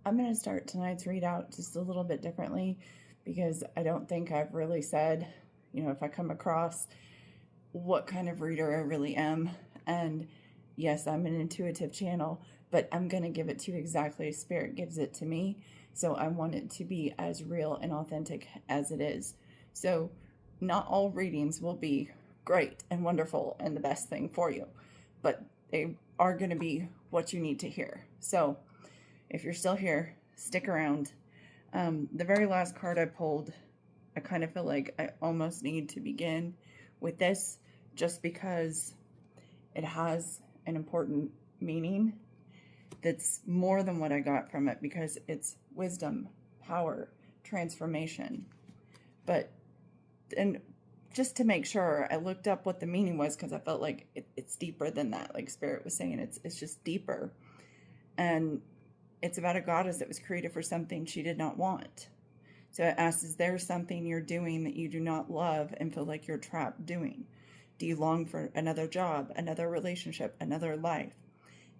I'm going to start tonight's readout just a little bit differently because I don't think I've really said, if I come across what kind of reader I really am. And yes, I'm an intuitive channel, but I'm going to give it to you exactly as Spirit gives it to me. So I want it to be as real and authentic as it is. So not all readings will be great and wonderful and the best thing for you, but they are going to be what you need to hear. So if you're still here, stick around. The very last card I pulled, I kind of feel like I almost need to begin with this just because it has an important meaning that's more than what I got from it, because it's wisdom, power, transformation. But, and just to make sure, I looked up what the meaning was because I felt like it's deeper than that. Like Spirit was saying, it's just deeper. And it's about a goddess that was created for something she did not want. So it asks, is there something you're doing that you do not love and feel like you're trapped doing? Do you long for another job, another relationship, another life?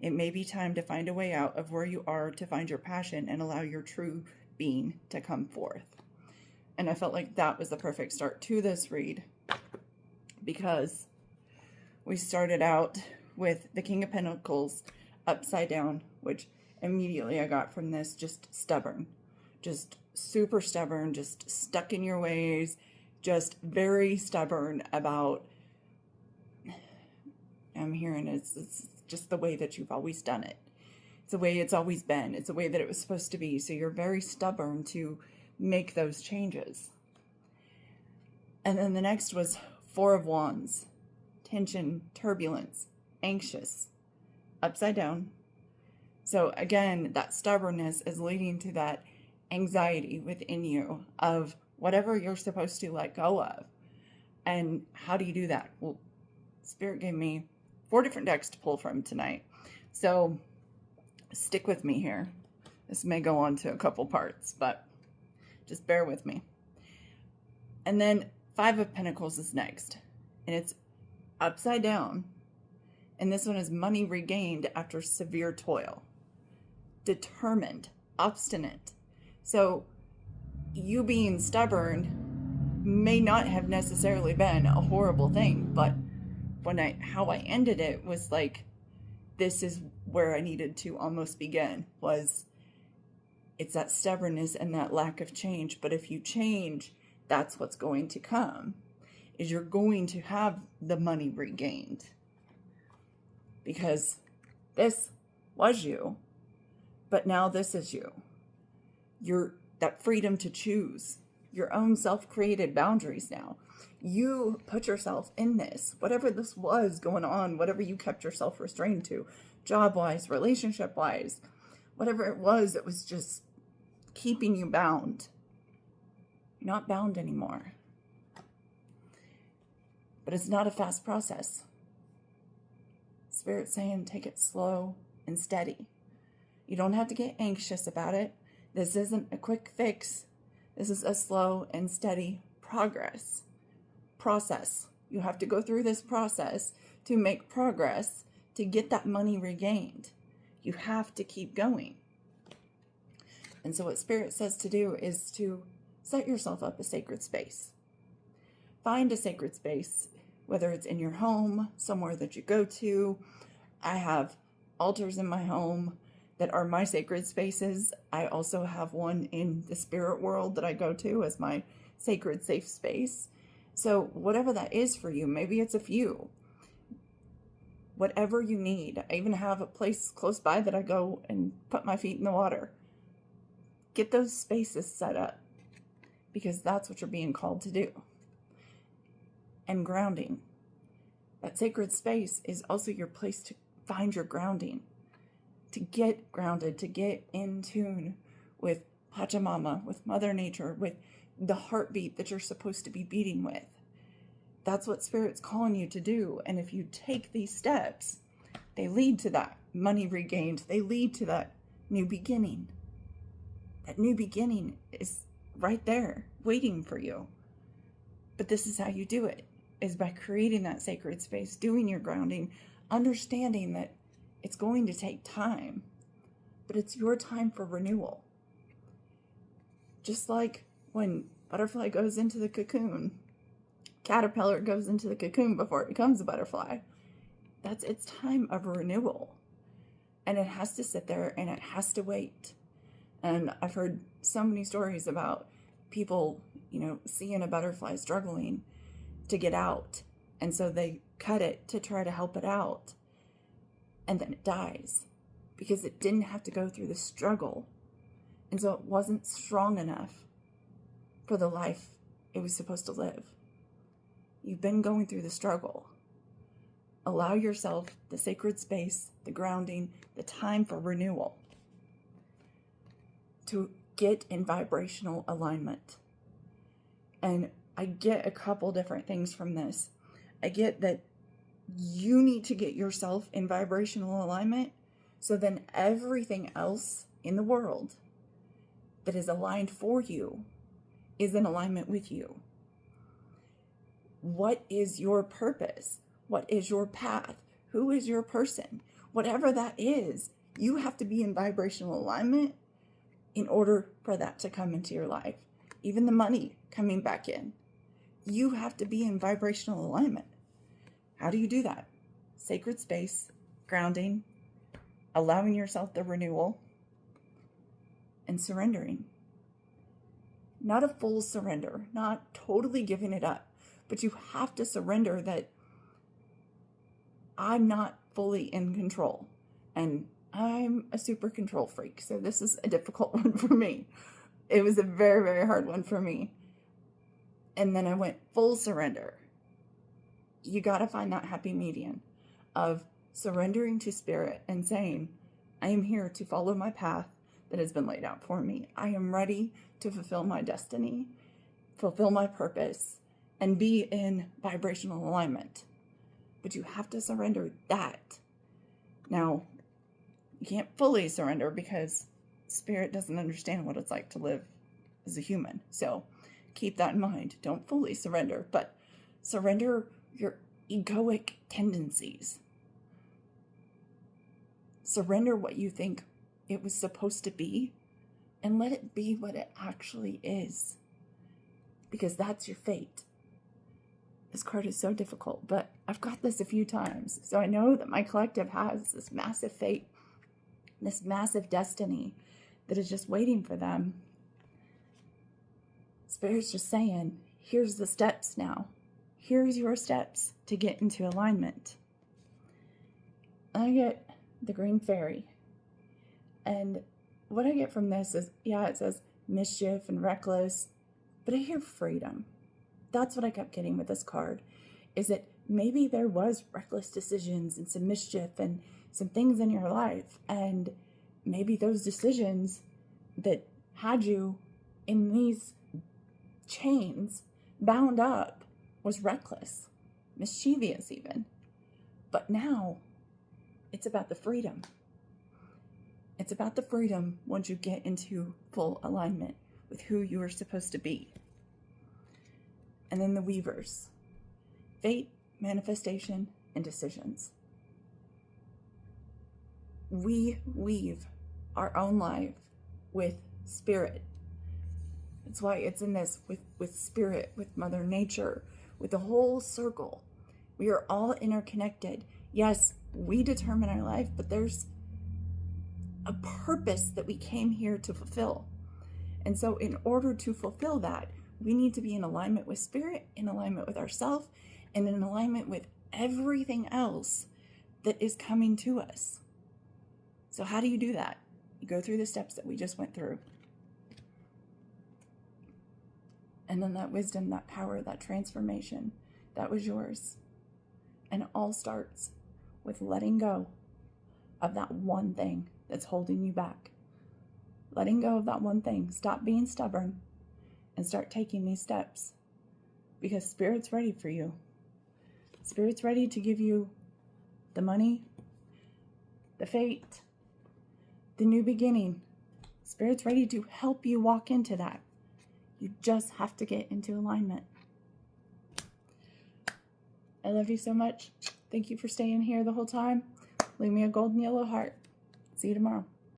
It may be time to find a way out of where you are, to find your passion and allow your true being to come forth. And I felt like that was the perfect start to this read, because we started out with the King of Pentacles upside down, which immediately I got from this, just stubborn, just super stubborn, just stuck in your ways, just very stubborn about, I'm hearing it's just the way that you've always done it. It's the way it's always been. It's the way that it was supposed to be. So you're very stubborn to make those changes. And then the next was Four of Wands, tension, turbulence, anxious, upside down. So again, that stubbornness is leading to that anxiety within you of whatever you're supposed to let go of. And how do you do that? Well, Spirit gave me 4 different decks to pull from tonight. So stick with me here. This may go on to a couple parts, but just bear with me. And then Five of Pentacles is next. And it's upside down. And this one is money regained after severe toil. Determined, obstinate. So you being stubborn may not have necessarily been a horrible thing, but how I ended it was like, this is where I needed to almost begin, was it's that stubbornness and that lack of change. But if you change, that's what's going to come, is you're going to have the money regained, because this was you, but now this is you. You're that freedom to choose your own self-created boundaries now. You put yourself in this, whatever this was going on, whatever you kept yourself restrained to, job-wise, relationship-wise, whatever it was that was just keeping you bound. You're not bound anymore. But it's not a fast process. Spirit's saying, take it slow and steady. You don't have to get anxious about it. This isn't a quick fix. This is a slow and steady process. You have to go through this process to make progress, to get that money regained. You have to keep going. And so what Spirit says to do is to set yourself up a sacred space. Find a sacred space, whether it's in your home, somewhere that you go to. I have altars in my home that are my sacred spaces. I also have one in the spirit world that I go to as my sacred safe space. So whatever that is for you, maybe it's a few. Whatever you need. I even have a place close by that I go and put my feet in the water. Get those spaces set up, because that's what you're being called to do. And grounding. That sacred space is also your place to find your grounding, to get grounded, to get in tune with Pachamama, with Mother Nature, with the heartbeat that you're supposed to be beating with. That's what Spirit's calling you to do. And if you take these steps, they lead to that money regained. They lead to that new beginning. That new beginning is right there waiting for you. But this is how you do it, is by creating that sacred space, doing your grounding, understanding that it's going to take time. but it's your time for renewal. Just like when butterfly goes into the cocoon, caterpillar goes into the cocoon before it becomes a butterfly. That's its time of renewal. And it has to sit there and it has to wait. And I've heard so many stories about people, seeing a butterfly struggling to get out. And so they cut it to try to help it out. And then it dies because it didn't have to go through the struggle. And so it wasn't strong enough for the life it was supposed to live. You've been going through the struggle. Allow yourself the sacred space, the grounding, the time for renewal to get in vibrational alignment. And I get a couple different things from this. I get that you need to get yourself in vibrational alignment so then everything else in the world that is aligned for you is in alignment with you. What is your purpose? What is your path? Who is your person? Whatever that is, you have to be in vibrational alignment in order for that to come into your life. Even the money coming back in. You have to be in vibrational alignment. How do you do that? Sacred space, grounding, allowing yourself the renewal, and surrendering. Not a full surrender, not totally giving it up, but you have to surrender that I'm not fully in control, and I'm a super control freak, so this is a difficult one for me. It was a very, very hard one for me. And then I went full surrender. You got to find that happy median of surrendering to spirit and saying, I am here to follow my path that has been laid out for me. I am ready to fulfill my destiny, fulfill my purpose, and be in vibrational alignment. But you have to surrender that. Now, you can't fully surrender because spirit doesn't understand what it's like to live as a human. So keep that in mind. Don't fully surrender, but surrender your egoic tendencies. Surrender what you think it was supposed to be and let it be what it actually is, because that's your fate. This card is so difficult, but I've got this a few times. So I know that my collective has this massive fate, this massive destiny that is just waiting for them. Spirit's just saying, here's the steps now. Here's your steps to get into alignment. I get the green fairy. And what I get from this is, it says mischief and reckless, but I hear freedom. That's what I kept getting with this card, is that maybe there was reckless decisions and some mischief and some things in your life, and maybe those decisions that had you in these chains bound up was reckless, mischievous even. But now it's about the freedom. It's about the freedom once you get into full alignment with who you are supposed to be. And then the weavers, fate, manifestation, and decisions. We weave our own life with spirit. That's why it's in this with spirit, with Mother Nature, with the whole circle. We are all interconnected. Yes, we determine our life, but there's a purpose that we came here to fulfill. And so in order to fulfill that, we need to be in alignment with spirit, in alignment with ourselves, and in alignment with everything else that is coming to us. So how do you do that? You go through the steps that we just went through. And then that wisdom, that power, that transformation, that was yours. And it all starts with letting go of that one thing that's holding you back. Letting go of that one thing. Stop being stubborn and start taking these steps, because Spirit's ready for you. Spirit's ready to give you the money, the fate, the new beginning. Spirit's ready to help you walk into that. You just have to get into alignment. I love you so much. Thank you for staying here the whole time. Leave me a golden yellow heart. See you tomorrow.